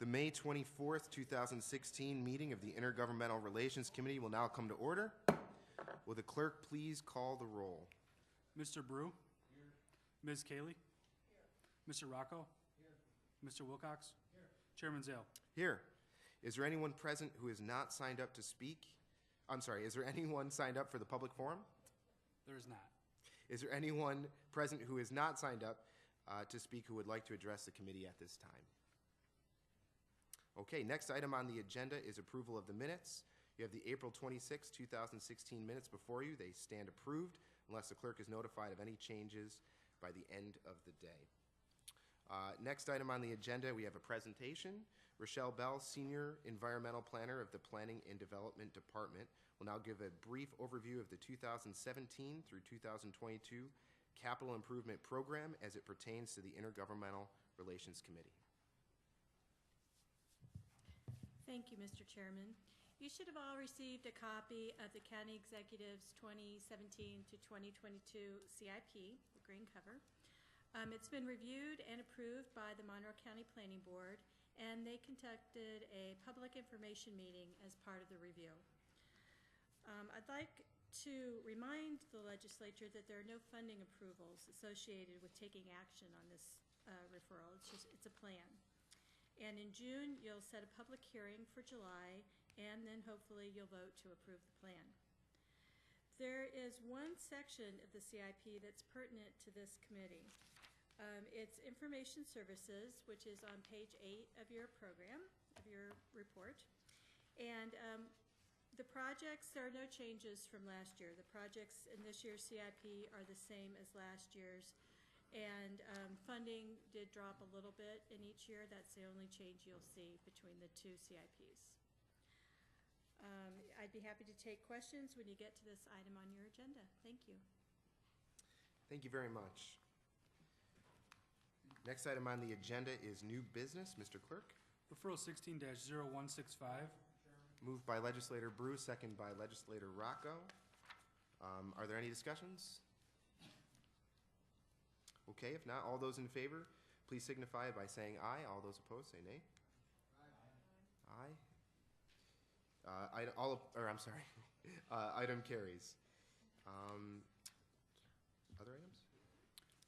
The May 24th, 2016 meeting of the Intergovernmental Relations Committee will now come to order. Will the clerk please call the roll? Mr. Brew? Here. Ms. Cayley? Here. Mr. Rocco? Here. Mr. Wilcox? Here. Chairman Zale? Here. Is there anyone present who is not signed up to speak? Is there anyone signed up for the public forum? There is not. Is there anyone present who is not signed up to speak who would like to address the committee at this time? Okay, next item on the agenda is approval of the minutes. You have the April 26, 2016 minutes before you. They stand approved unless the clerk is notified of any changes by the end of the day. Next item on the agenda, we have a presentation. Rochelle Bell, Senior Environmental Planner of the Planning and Development Department, will now give a brief overview of the 2017 through 2022 Capital Improvement Program as it pertains to the Intergovernmental Relations Committee. Thank you, Mr. Chairman. You should have all received a copy of the County Executive's 2017 to 2022 CIP, the green cover. It's been reviewed and approved by the Monroe County Planning Board, and they conducted a public information meeting as part of the review. I'd like to remind the Legislature that there are no funding approvals associated with taking action on this referral. It's a plan. And in June, you'll set a public hearing for July, and then hopefully you'll vote to approve the plan. There is one section of the CIP that's pertinent to this committee. It's information services, which is on page 8 of your program, of your report. And the projects, there are no changes from last year. The projects in this year's CIP are the same as last year's. And funding did drop a little bit in each year. That's the only change you'll see between the two CIPs. I'd be happy to take questions when you get to this item on your agenda. Thank you. Thank you very much. Next item on the agenda is new business. Mr. Clerk. Referral 16-0165. Moved by Legislator Brew, second by Legislator Rocco. Are there any discussions? Okay, if not, all those in favor, please signify by saying aye. All those opposed, say nay. Aye. Aye. Item carries. Other items?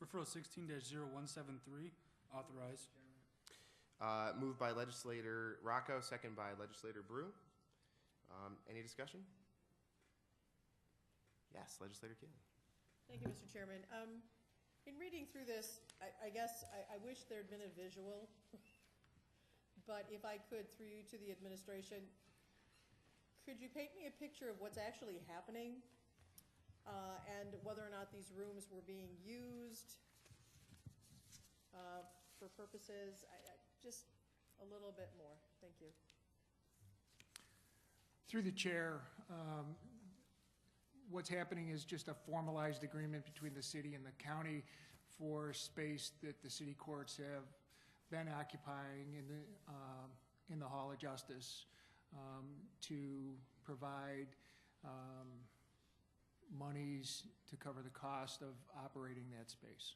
Referral 16-0173, authorized. Moved by Legislator Rocco, second by Legislator Brew. Any discussion? Yes, Legislator Cayley. Thank you, Mr. Chairman. In reading through this, I guess I wish there had been a visual, but if I could, through you to the administration, could you paint me a picture of what's actually happening and whether or not these rooms were being used for purposes, just a little bit more. Thank you. Through the chair, what's happening is just a formalized agreement between the city and the county for space that the city courts have been occupying in the Hall of Justice to provide monies to cover the cost of operating that space.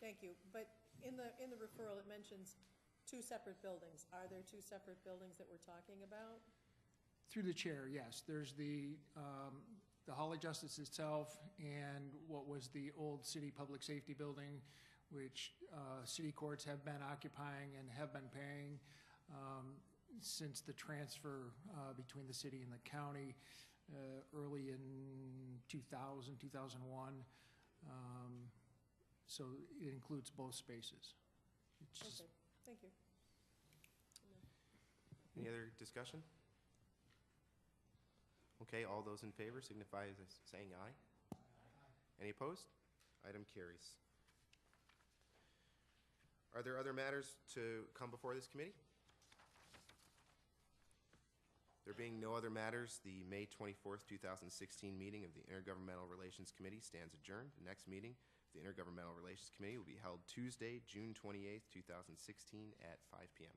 Thank you. But in the referral, it mentions two separate buildings. Are there two separate buildings that we're talking about? Through the chair, yes. There's the Hall of Justice itself and what was the old city public safety building, which city courts have been occupying and have been paying since the transfer between the city and the county early in 2000, 2001. So it includes both spaces. Okay, thank you. Any other discussion? Okay, all those in favor signify as saying aye. Any opposed? Item carries. Are there other matters to come before this committee? There being no other matters, the May 24th, 2016 meeting of the Intergovernmental Relations Committee stands adjourned. The next meeting of the Intergovernmental Relations Committee will be held Tuesday, June 28th, 2016 at 5 p.m.